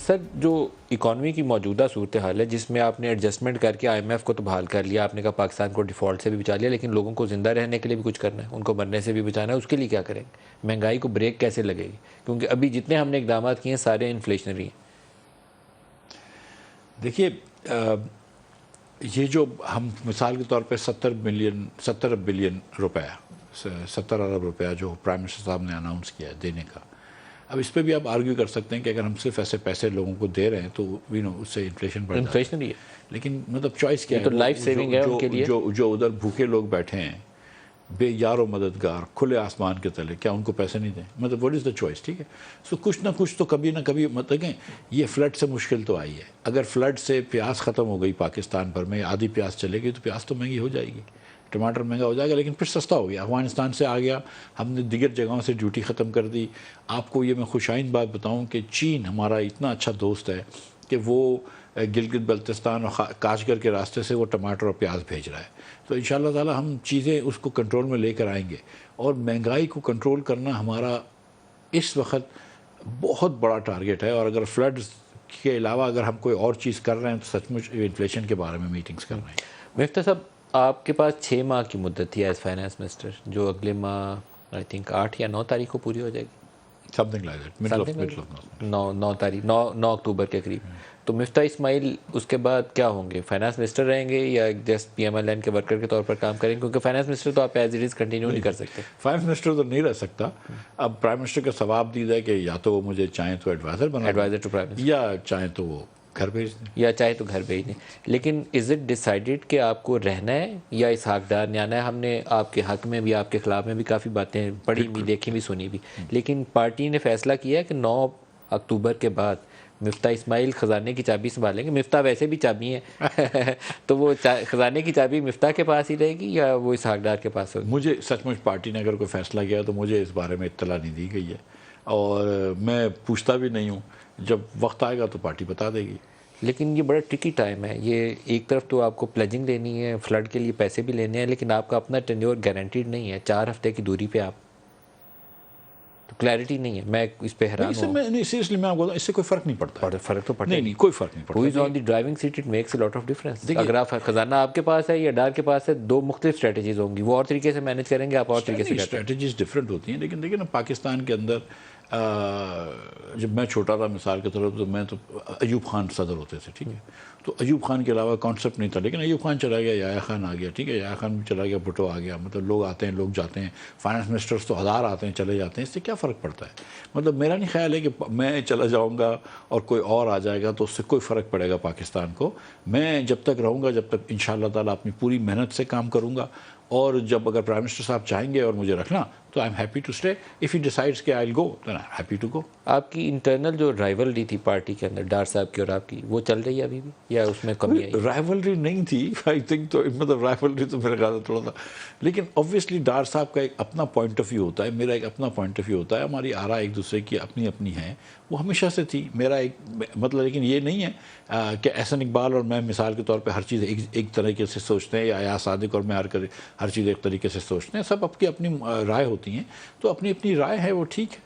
سر جو اکانومی کی موجودہ صورتحال ہے جس میں آپ نے ایڈجسٹمنٹ کر کے IMF کو تو بحال کر لیا، آپ نے کہا پاکستان کو ڈیفالٹ سے بھی بچا لیا، لیکن لوگوں کو زندہ رہنے کے لیے بھی کچھ کرنا ہے، ان کو مرنے سے بھی بچانا ہے، اس کے لیے کیا کریں گے؟ مہنگائی کو بریک کیسے لگے گی؟ کیونکہ ابھی جتنے ہم نے اقدامات کیے ہیں سارے انفلیشنری ہیں۔ دیکھیے یہ جو ہم مثال کے طور پہ 70 بلین روپیہ 70 ارب روپیہ جو پرائم منسٹر صاحب نے اناؤنس کیا ہے دینے کا، اب اس پہ بھی آپ آرگیو کر سکتے ہیں کہ اگر ہم صرف ایسے پیسے لوگوں کو دے رہے ہیں تو اس سے انفلیشن بڑھ جاتا ہے، انفلیشنری ہے، لیکن مطلب چوائس کیا ہے؟ تو لائف سیونگ ہے ان کے لیے۔ جو ادھر بھوکے لوگ بیٹھے ہیں بے یار و مددگار کھلے آسمان کے تلے، کیا ان کو پیسے نہیں دیں؟ مطلب واٹ از دا چوائس؟ ٹھیک ہے، سو کچھ نہ کچھ تو کبھی نہ کبھی مطلب کہ یہ فلڈ سے مشکل تو آئی ہے۔ اگر فلڈ سے پیاز ختم ہو گئی پاکستان بھر میں، آدھی پیاز چلے گی تو پیاز تو مہنگی ہو جائے گی، ٹماٹر مہنگا ہو جائے گا، لیکن پھر سستا ہو گیا، افغانستان سے آ گیا، ہم نے دیگر جگہوں سے ڈیوٹی ختم کر دی۔ آپ کو یہ میں خوشائند بات بتاؤں کہ چین ہمارا اتنا اچھا دوست ہے کہ وہ گلگت بلتستان اور کاشگر کے راستے سے وہ ٹماٹر اور پیاز بھیج رہا ہے، تو انشاءاللہ تعالی ہم چیزیں اس کو کنٹرول میں لے کر آئیں گے۔ اور مہنگائی کو کنٹرول کرنا ہمارا اس وقت بہت بڑا ٹارگیٹ ہے، اور اگر فلڈز کے علاوہ اگر ہم کوئی اور چیز کر رہے ہیں تو سچ مچ انفلیشن کے بارے میں میٹنگز کر رہے ہیں۔ مفتہ صاحب آپ کے پاس 6 ماہ کی مدت تھی ایز فائنانس منسٹر، جو اگلے ماہ آئی تھنک 8 یا 9 تاریخ کو پوری ہو جائے گی، some thing like that, middle of 9 اکتوبر کے قریب۔ تو مفتاح اسماعیل اس کے بعد کیا ہوں گے؟ فائنانس منسٹر رہیں گے یا جسٹ PMLN کے ورکر کے طور پر کام کریں گے؟ کیونکہ فائنانس منسٹر تو آپ ایز اٹ از کنٹینیو نہیں کر سکتے۔ فائنانس منسٹر تو نہیں رہ سکتا، اب پرائم منسٹر کا ثواب دید ہے کہ یا تو وہ مجھے چاہیں تو ایڈوائزر بنا ایڈوائزر ٹو پرائم منسٹر، یا چاہیں تو وہ گھر بھیج دیں، یا چاہے تو گھر بھیج دیں۔ لیکن از اٹ ڈیسائیڈڈ کہ آپ کو رہنا ہے یا اسحاق ڈار نے آنا ہے؟ ہم نے آپ کے حق میں بھی آپ کے خلاف میں بھی کافی باتیں پڑھی بھی، دیکھی بھی، سنی بھی، لیکن پارٹی نے فیصلہ کیا ہے کہ 9 اکتوبر کے بعد مفتاح اسماعیل خزانے کی چابی سنبھالیں گے۔ مفتاح ویسے بھی چابی ہیں تو وہ خزانے کی چابی مفتاح کے پاس ہی رہے گی یا وہ اسحاق ڈار کے پاس ہوگی؟ مجھے سچ مچ پارٹی نے اگر کوئی فیصلہ کیا تو مجھے اس بارے میں اطلاع نہیں دی گئی ہے، اور میں پوچھتا بھی نہیں ہوں، جب وقت آئے گا تو پارٹی بتا دے گی۔ لیکن یہ بڑا ٹرکی ٹائم ہے، یہ ایک طرف تو آپ کو پلیجنگ لینی ہے، فلڈ کے لیے پیسے بھی لینے ہیں، لیکن آپ کا اپنا ٹینیور گارنٹیڈ نہیں ہے، 4 ہفتے کی دوری پہ آپ، تو کلیئرٹی نہیں ہے۔ میں اس پہ حیران ہوں۔ نہیں سیریسلی میں آپ کو بتاؤں، اس سے کوئی فرق نہیں پڑتا ہے۔ فرق تو پڑتا نہیں کوئی فرق نہیں پڑتا۔ Who is on the driving seat, it makes a lot of difference۔ اگر آپ خزانہ آپ کے پاس ہے یا ڈار کے پاس ہے، 2 مختلف اسٹریٹجیز ہوں گی، وہ اور طریقے سے مینیج کریں گے، آپ اور طریقے سے کریں گے۔ اسٹریٹجیز ڈفرینٹ ہوتی ہیں، لیکن دیکھیں نا پاکستان کے اندر جب میں چھوٹا تھا مثال کے طور پر، تو میں تو ایوب خان صدر ہوتے تھے، ٹھیک ہے، تو ایوب خان کے علاوہ کانسیپٹ نہیں تھا، لیکن ایوب خان چلا گیا، یحییٰ خان آ گیا، ٹھیک ہے، یحییٰ خان بھی چلا گیا، بھٹو آ گیا، مطلب لوگ آتے ہیں لوگ جاتے ہیں، فائنانس منسٹرز تو 1000 آتے ہیں چلے جاتے ہیں، اس سے کیا فرق پڑتا ہے؟ مطلب میرا نہیں خیال ہے کہ میں چلا جاؤں گا اور کوئی اور آ جائے گا تو اس سے کوئی فرق پڑے گا پاکستان کو۔ میں جب تک رہوں گا، جب تک انشاءاللہ تعالیٰ اپنی پوری محنت سے کام کروں گا، اور جب اگر پرائم منسٹر صاحب چاہیں گے اور مجھے رکھنا تو I am happy to stay, if he decides کہ I will go then I am happy to go. آپ کی انٹرنل جو رائیولری تھی پارٹی کے اندر ڈار صاحب کی اور آپ کی، وہ چل رہی ہے ابھی بھی یا اس میں کمی آئی؟ رائیولری نہیں تھی آئی تھنک، تو مطلب رائیولری تو میرے خیال سے تھوڑا تھا، لیکن اوبویسلی ڈار صاحب کا ایک اپنا پوائنٹ آف ویو ہوتا ہے، میرا ایک اپنا پوائنٹ آف ویو ہوتا ہے، ہماری آراء ایک دوسرے کی اپنی اپنی ہیں، وہ ہمیشہ سے تھی، میرا ایک مطلب، لیکن یہ نہیں ہے کہ احسن اقبال اور میں مثال کے طور پہ ہر چیز ایک طریقے سے سوچتے ہیں، یا ایاز صادق اور میں ہر چیز ایک طریقے سے سوچتے ہیں، سب کی اپنی رائے ہوتی ہیں، تو اپنی اپنی رائے ہے وہ ٹھیک ہے۔